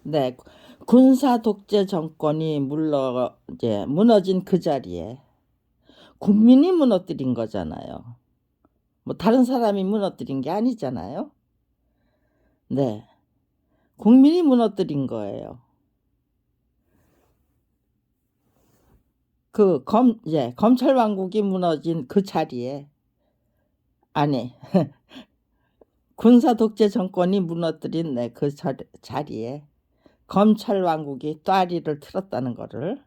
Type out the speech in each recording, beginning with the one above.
네, 군사 독재 정권이 이제 무너진 그 자리에 국민이 무너뜨린 거잖아요. 뭐 다른 사람이 무너뜨린 게 아니잖아요. 네, 국민이 무너뜨린 거예요. 검찰 왕국이 무너진 그 자리에, 아니, 군사 독재 정권이 무너뜨린 그 자리에 검찰 왕국이 또아리를 틀었다는 거를,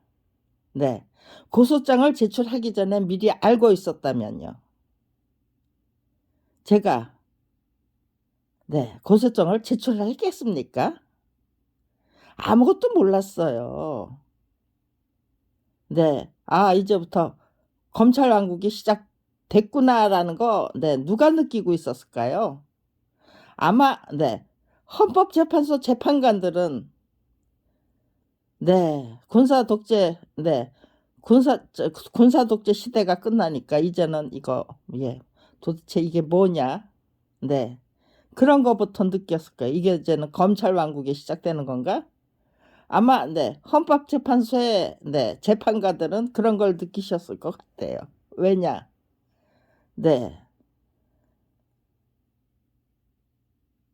네, 고소장을 제출하기 전에 미리 알고 있었다면요. 제가, 네, 고소장을 제출했겠습니까? 아무것도 몰랐어요. 네, 이제부터 검찰 왕국이 시작됐구나라는 거, 네, 누가 느끼고 있었을까요? 아마, 네, 헌법재판소 재판관들은, 네, 군사 독재 시대가 끝나니까 이제는 이거, 예, 도대체 이게 뭐냐? 네, 그런 거부터 느꼈을 거예요. 이게 이제는 검찰 왕국이 시작되는 건가? 아마, 네, 헌법재판소의, 네, 재판관들은 그런 걸 느끼셨을 것 같아요. 왜냐? 네,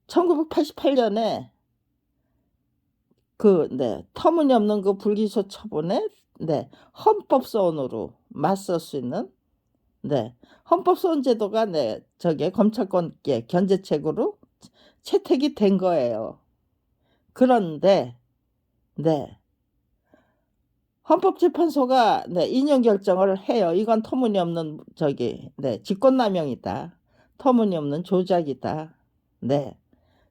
1988년에 네, 터무니없는 그 불기소 처분에, 네, 헌법소원으로 맞설 수 있는, 네, 헌법소원 제도가, 네, 검찰권 견제책으로 채택이 된 거예요. 그런데, 네, 헌법재판소가, 네, 인용 결정을 해요. 이건 터무니없는 네, 직권남용이다. 터무니없는 조작이다. 네,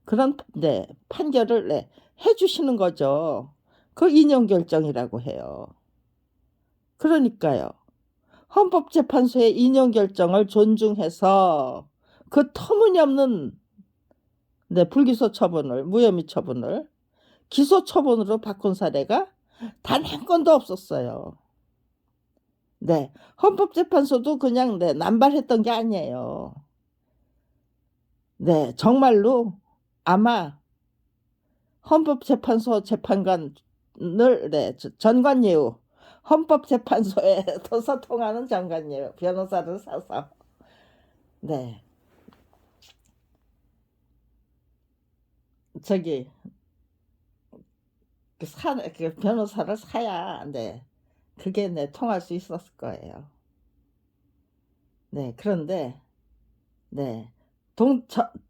그런, 네, 판결을, 네, 해주시는 거죠. 그 인용 결정이라고 해요. 그러니까요. 헌법재판소의 인용 결정을 존중해서 그 터무니없는, 네, 불기소 처분을, 무혐의 처분을 기소 처분으로 바꾼 사례가 단 한 건도 없었어요. 네, 헌법재판소도 그냥, 네, 남발했던 게 아니에요. 네, 정말로 아마 헌법재판소 재판관을, 네, 전관예우, 헌법재판소에 도서통하는 전관예우 변호사를 사서, 네, 저기 그 변호사를 사야, 네, 그게, 네, 통할 수 있었을 거예요. 네, 그런데, 네,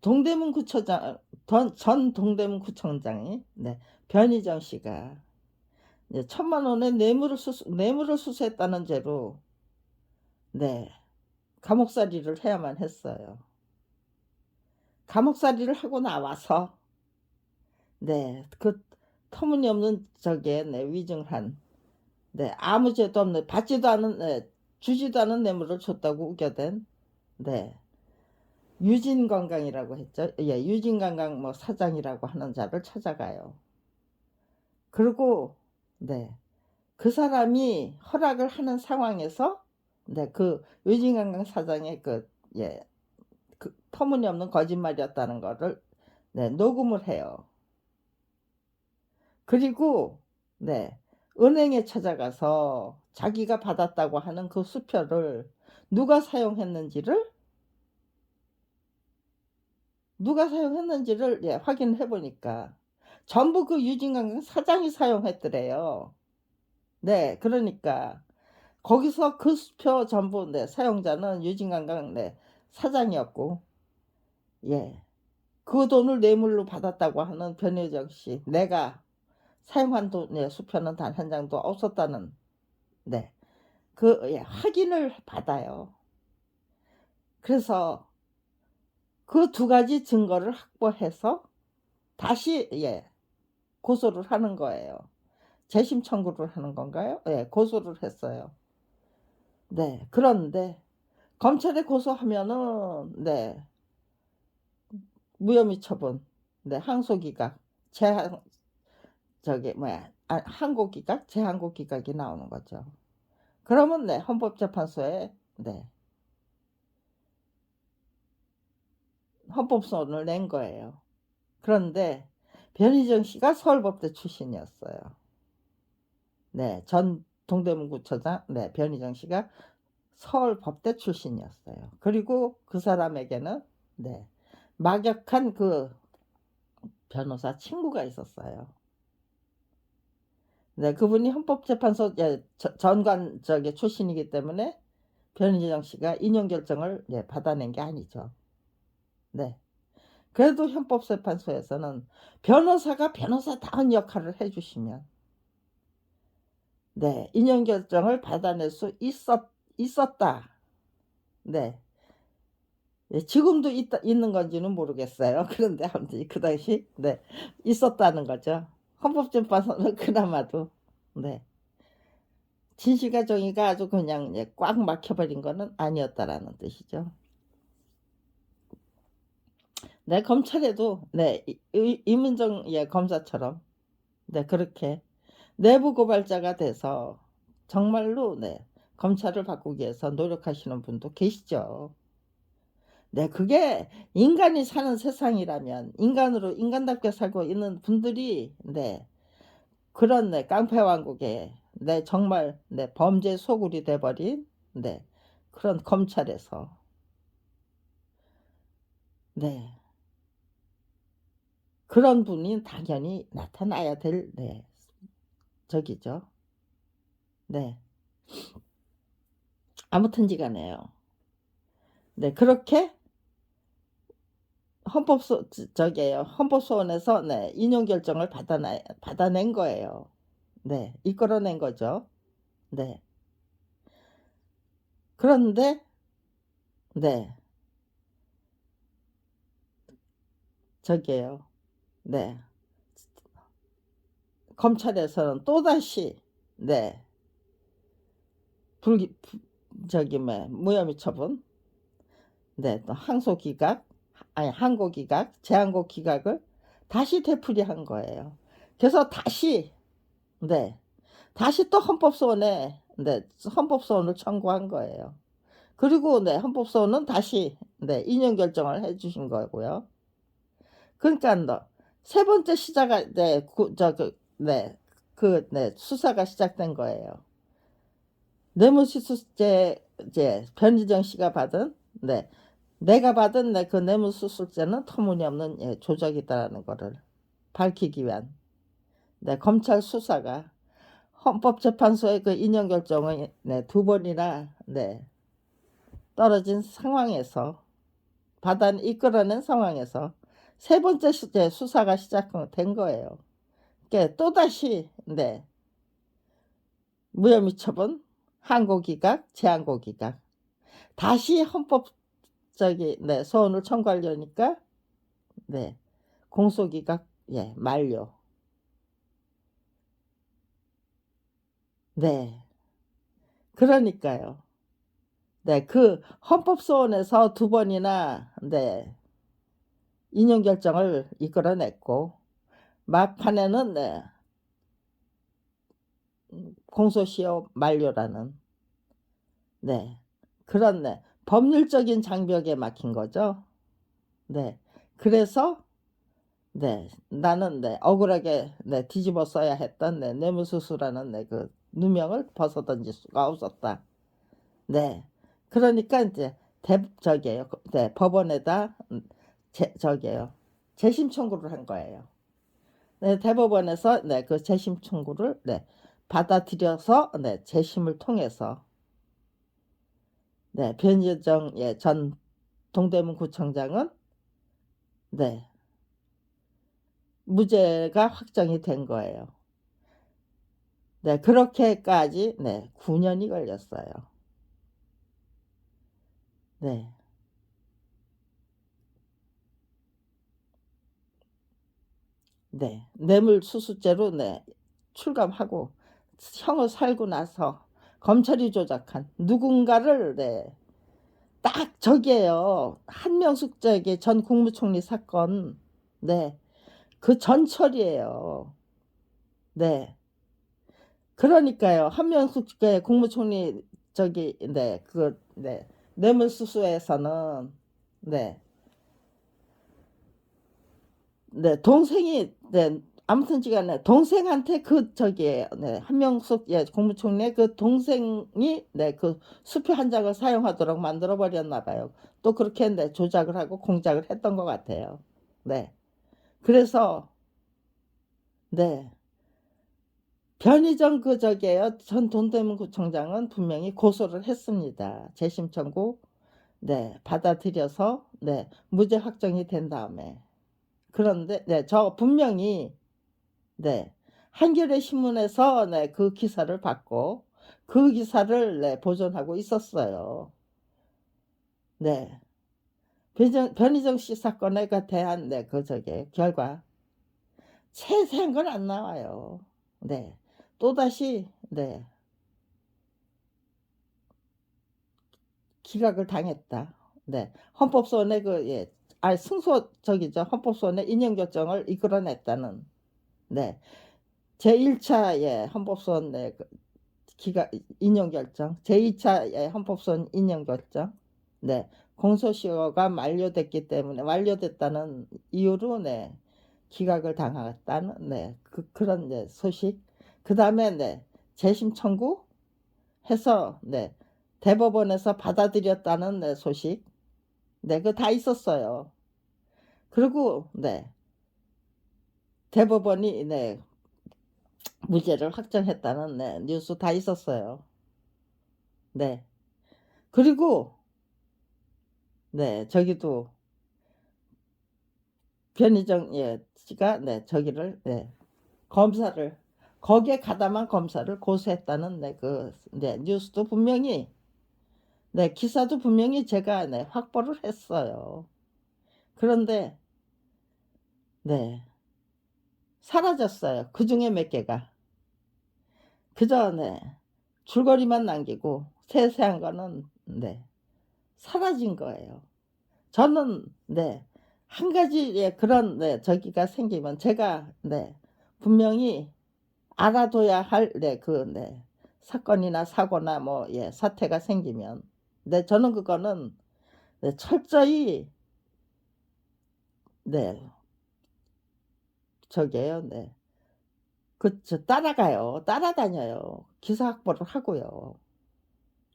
동대문 구청장, 전 동대문 구청장이, 네, 변희정 씨가 이제 1,000만 원의 뇌물을 수수했다는 죄로, 네, 감옥살이를 해야만 했어요. 감옥살이를 하고 나와서, 네, 그 터무니없는 네, 위증한, 네, 아무 죄도 없는, 받지도 않은, 네, 주지도 않은 뇌물을 줬다고 우겨댄, 네, 유진관광이라고 했죠. 예, 유진관광 뭐 사장이라고 하는 자를 찾아가요. 그리고, 네, 그 사람이 허락을 하는 상황에서, 네, 그 유진관광 사장의 예, 터무니없는 거짓말이었다는 거를, 네, 녹음을 해요. 그리고, 네, 은행에 찾아가서 자기가 받았다고 하는 그 수표를 누가 사용했는지를, 예, 확인해 보니까 전부 그 유진강강 사장이 사용했더래요. 네, 그러니까 거기서 그 수표 전부, 네, 사용자는 유진강강, 네, 사장이었고, 예, 그 돈을 뇌물로 받았다고 하는 변혜정 씨, 내가 사용한 돈, 네, 수표는 단 한 장도 없었다는, 네, 예, 확인을 받아요. 그래서 그 두 가지 증거를 확보해서 다시, 예, 고소를 하는 거예요. 재심 청구를 하는 건가요? 예, 고소를 했어요. 네, 그런데 검찰에 고소하면은, 네, 무혐의 처분, 네, 항소기각, 제한, 항고기각, 제항고기각이 나오는 거죠. 그러면, 네, 헌법재판소에, 네, 헌법소원을 낸 거예요. 그런데 변희정 씨가 서울법대 출신이었어요. 네, 전 동대문구청장 네, 변희정 씨가 서울법대 출신이었어요. 그리고 그 사람에게는 네, 막역한 그 변호사 친구가 있었어요. 네, 그분이 헌법재판소 예, 전관 출신이기 때문에 변희정 씨가 인용 결정을 예, 받아낸 게 아니죠. 네. 그래도 헌법재판소에서는 변호사가 변호사다운 역할을 해주시면 네, 인용 결정을 받아낼 수 있었다. 네. 예, 지금도 있는 건지는 모르겠어요. 그런데 아무튼 그 당시 네, 있었다는 거죠. 헌법재판소는 그나마도 네, 진실과 정의가 아주 그냥 예, 꽉 막혀버린 거는 아니었다라는 뜻이죠. 네, 검찰에도 네, 이문정 예, 검사처럼 네, 그렇게 내부 고발자가 돼서 정말로 네, 검찰을 바꾸기 위해서 노력하시는 분도 계시죠. 네, 그게 인간이 사는 세상이라면 인간으로 인간답게 살고 있는 분들이 네, 그런 네, 깡패왕국에 네, 정말 네, 범죄 소굴이 돼버린 네, 그런 검찰에서 네, 그런 분이 당연히 나타나야 될 네, 적이죠. 네, 아무튼지 간에요. 네, 그렇게 헌법소원에서 네, 인용 결정을 받아낸 거예요. 네, 이끌어낸 거죠. 네. 그런데 네, 저기에요. 네, 검찰에서는 또다시 네, 불기 저기 뭐 무혐의 처분, 네, 또 항소 기각, 아니 항고 기각, 재항고 기각을 다시 되풀이한 거예요. 그래서 다시 네, 다시 또 헌법소원에 네, 헌법소원을 청구한 거예요. 그리고 네, 헌법소원은 다시 네, 인용 결정을 해주신 거고요. 그러니까 세 번째 시작할 네, 네, 네, 수사가 시작된 거예요. 뇌물수수죄 이제 변희정 씨가 받은 네, 내가 받은 네, 그 뇌물수수죄는 터무니없는 예, 조작이다라는 거를 밝히기 위한 네, 검찰 수사가 헌법재판소의 그 인용 결정을 네, 2번이나 네, 떨어진 상황에서 이끌어낸 상황에서 세 번째 수사가 시작된 거예요. 그러니까 또다시 네, 무혐의 처분, 항고 기각, 재항고 기각 다시 헌법 네, 소원을 청구하려니까 네, 공소 기각 예, 만료. 네. 그러니까요. 네, 그 헌법소원에서 2번이나 네, 인용 결정을 이끌어냈고 막판에는 네, 공소시효 만료라는 네, 그런 네, 법률적인 장벽에 막힌 거죠. 네, 그래서 네, 나는 네, 억울하게 네, 뒤집어 써야 했던 네, 뇌물수수라는 네, 그 누명을 벗어던질 수가 없었다. 네, 그러니까 이제 저기에요. 네, 법원에다 저기에요. 재심 청구를 한 거예요. 네, 대법원에서 네, 그 재심 청구를 네, 받아들여서 네, 재심을 통해서 네, 변희정 예, 전 동대문 구청장은 네, 무죄가 확정이 된 거예요. 네, 그렇게까지 네, 9년이 걸렸어요. 네. 네. 뇌물수수죄로 네, 출감하고 형을 살고 나서 검찰이 조작한 누군가를 네, 딱 저기에요. 한명숙 전 국무총리 사건 네, 그 전철이에요. 네. 그러니까요. 한명숙 국무총리 네, 네, 뇌물수수에서는 네, 네, 동생이, 네, 아무튼지간에 동생한테 그 저기, 네, 한명숙, 예, 국무총리의 그 동생이, 네, 그 수표 한 장을 사용하도록 만들어 버렸나 봐요. 또 그렇게, 네, 조작을 하고 공작을 했던 것 같아요. 네, 그래서, 네, 변희정 그 저기에요, 전 동대문구청장은 분명히 고소를 했습니다. 재심 청구, 네, 받아들여서, 네, 무죄 확정이 된 다음에. 그런데, 네, 저 분명히, 네, 한겨레 신문에서, 네, 그 기사를 받고 그 기사를, 네, 보존하고 있었어요. 네, 변희정 씨 사건에 대한, 네, 그 저기 결과 세세한 건 안 나와요. 네, 또다시, 네, 기각을 당했다. 네, 헌법소원의 그, 예, 승소 저기죠, 헌법소원의 인용 결정을 이끌어냈다는, 네, 제1차, 예, 헌법소원, 네, 그 인용 결정, 제2차, 예, 헌법소원 인용 결정, 네, 공소시효가 만료됐기 때문에, 완료됐다는 이유로, 네, 기각을 당했다는, 네, 그런, 네, 소식. 그 다음에, 네, 재심 청구 해서, 네, 대법원에서 받아들였다는, 네, 소식. 네, 그 다 있었어요. 그리고, 네, 대법원이, 네, 무죄를 확정했다는, 네, 뉴스 다 있었어요. 네, 그리고, 네, 저기도 변희정, 예, 씨가, 네, 저기를, 네, 검사를, 거기에 가담한 검사를 고소했다는, 네, 그, 네, 뉴스도 분명히, 네, 기사도 분명히 제가, 네, 확보를 했어요. 그런데, 네, 사라졌어요. 그 중에 몇 개가. 그저, 네, 줄거리만 남기고, 세세한 거는, 네, 사라진 거예요. 저는, 네, 한 가지, 예, 그런, 네, 저기가 생기면 제가, 네, 분명히 알아둬야 할, 네, 그, 네, 사건이나 사고나 뭐, 예, 사태가 생기면, 네, 저는 그거는, 네, 철저히, 네, 저게요, 네, 저 따라가요. 따라다녀요. 기사 확보를 하고요.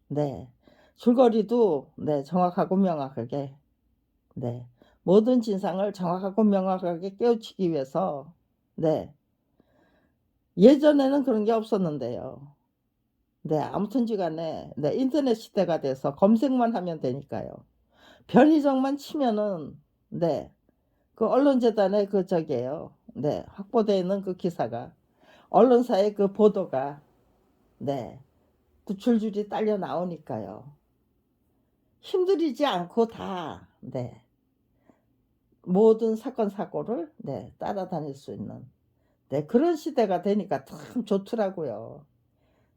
네, 줄거리도, 네, 정확하고 명확하게, 네, 모든 진상을 정확하고 명확하게 깨우치기 위해서, 네, 예전에는 그런 게 없었는데요. 네, 아무튼지간에, 네, 인터넷 시대가 돼서 검색만 하면 되니까요. 변희정만 치면은, 네, 그 언론재단의 그 저기에요. 네, 확보되어 있는 그 기사가, 언론사의 그 보도가, 네, 그 줄줄이 딸려 나오니까요. 힘들이지 않고 다, 네, 모든 사건 사고를, 네, 따라다닐 수 있는, 네, 그런 시대가 되니까 참 좋더라고요.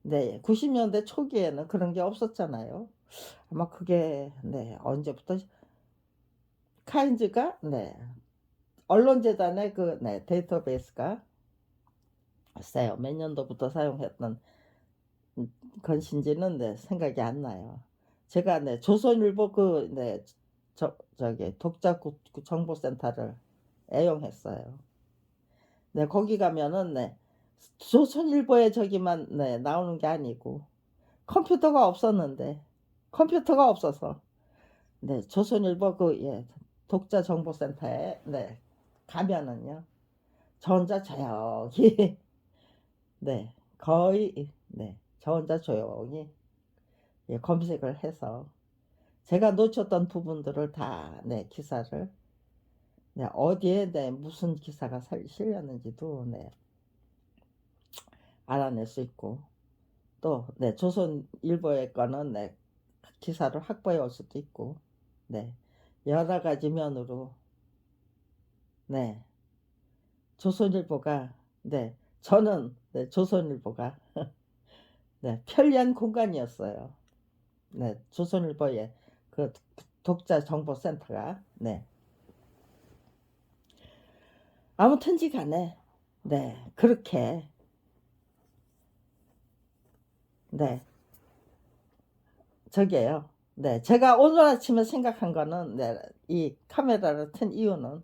네, 90년대 초기에는 그런 게 없었잖아요. 아마 그게, 네, 언제부터 카인즈가, 네, 언론재단의 그, 네, 데이터베이스가 글쎄요, 몇 년도부터 사용했던 것인지는, 네, 생각이 안 나요. 제가, 네, 조선일보 그, 네, 저기 독자 정보센터를 애용했어요. 네, 거기 가면은, 네, 조선일보에 저기만, 네, 나오는 게 아니고 컴퓨터가 없었는데, 컴퓨터가 없어서, 네, 조선일보 그, 예, 독자 정보센터에, 네, 가면은요, 저 혼자 조용히, 네, 거의, 네, 저 혼자 조용히, 예, 검색을 해서 제가 놓쳤던 부분들을 다, 네, 기사를, 네, 어디에, 네, 무슨 기사가 실렸는지도, 네, 알아낼 수 있고, 또, 네, 조선일보의 거는, 네, 기사를 확보해 올 수도 있고, 네, 여러 가지 면으로, 네, 조선일보가, 네, 저는, 네, 조선일보가, 네, 편리한 공간이었어요. 네, 조선일보의 그 독자 정보센터가, 네, 아무튼지 간에, 네, 그렇게, 네, 저게요. 네, 제가 오늘 아침에 생각한 거는, 네, 이 카메라를 튼 이유는,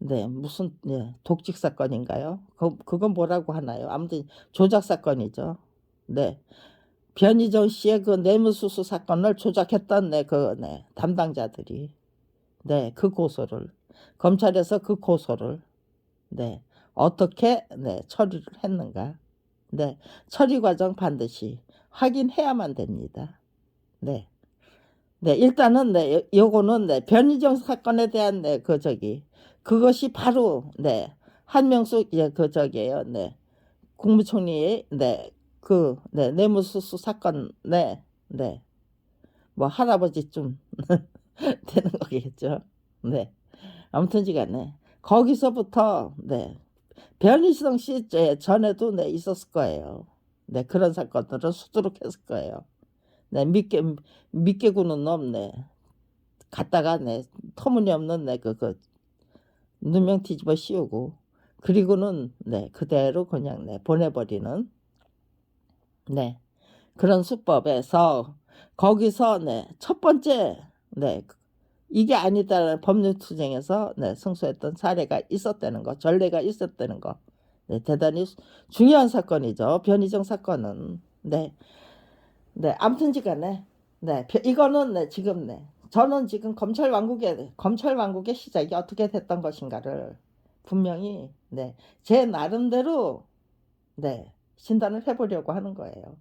네. 무슨 네. 독직 사건인가요? 그건 뭐라고 하나요? 아무튼 조작 사건이죠. 네. 변희정 씨의 그 뇌물수수 사건을 조작했던 네 담당자들이 그 고소를 검찰에서 그 고소를 네 어떻게 처리를 했는가. 네. 처리 과정 반드시 확인해야만 됩니다. 네. 네. 일단은 요거는 변희정 사건에 대한 그것이 바로 한명숙 국무총리의 뇌물수수 사건 뭐 할아버지쯤 되는 거겠죠. 네. 아무튼지간에 거기서부터 변희정 씨 전에도 있었을 거예요. 그런 사건들은 수두룩했을 거예요. 믿게 구는 놈 갖다가 터무니없는 누명 뒤집어 씌우고 그리고는 그대로 그냥 보내버리는 그런 수법에서 거기서 첫 번째 이게 아니다라는 법률투쟁에서 승소했던 사례가 있었다는 거, 전례가 있었다는 거. 대단히 중요한 사건이죠. 변희정 사건은. 아무튼지간에 이거는 지금 저는 지금 검찰 왕국의 시작이 어떻게 됐던 것인가를 분명히 제 나름대로 진단을 해보려고 하는 거예요.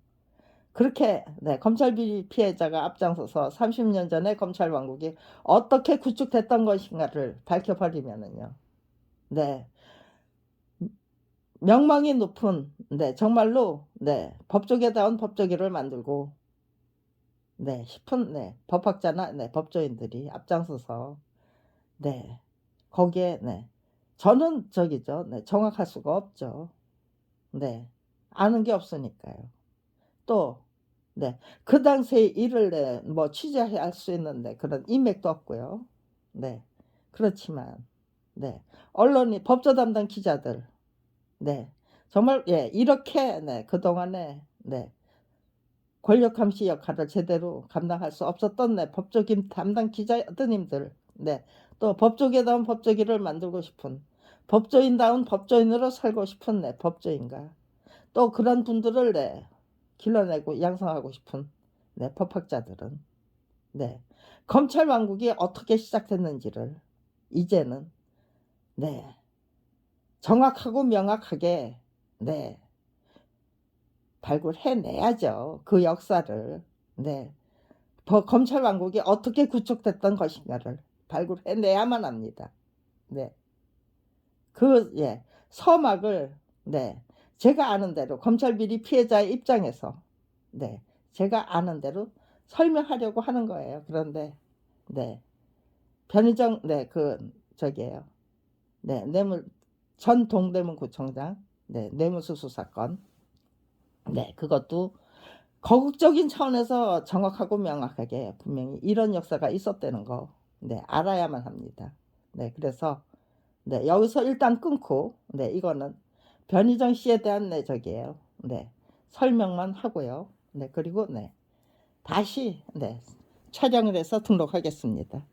그렇게 검찰 비리 피해자가 앞장서서 30년 전에 검찰 왕국이 어떻게 구축됐던 것인가를 밝혀버리면은요. 명망이 높은 정말로 법조계다운 법조계를 만들고 싶은 법학자나 법조인들이 앞장서서 거기에 저는 정확할 수가 없죠. 아는 게 없으니까요. 또 그 당시에 일을 뭐 취재할 수 있는 그런 인맥도 없고요. 그렇지만 언론이 법조 담당 기자들 정말 이렇게 그동안에 권력 감시 역할을 제대로 감당할 수 없었던 법조 담당 기자님들 또 법조계다운 법조기를 만들고 싶은 법조인다운 법조인으로 살고 싶은 법조인가 또 그런 분들을 길러내고 양성하고 싶은 법학자들은 검찰 왕국이 어떻게 시작됐는지를 이제는 정확하고 명확하게 발굴해내야죠. 그 역사를 검찰 왕국이 어떻게 구축됐던 것인가를 발굴해내야만 합니다. 그 서막을 제가 아는 대로 검찰 비리 피해자의 입장에서 제가 아는 대로 설명하려고 하는 거예요. 그런데 변희정 저기예요. 전 동대문구청장 뇌물수수 사건 그것도 거국적인 차원에서 정확하고 명확하게 분명히 이런 역사가 있었다는 거 알아야만 합니다. 그래서 여기서 일단 끊고 이거는 변희정 씨에 대한 저기예요. 설명만 하고요. 그리고 다시 촬영을 해서 등록하겠습니다.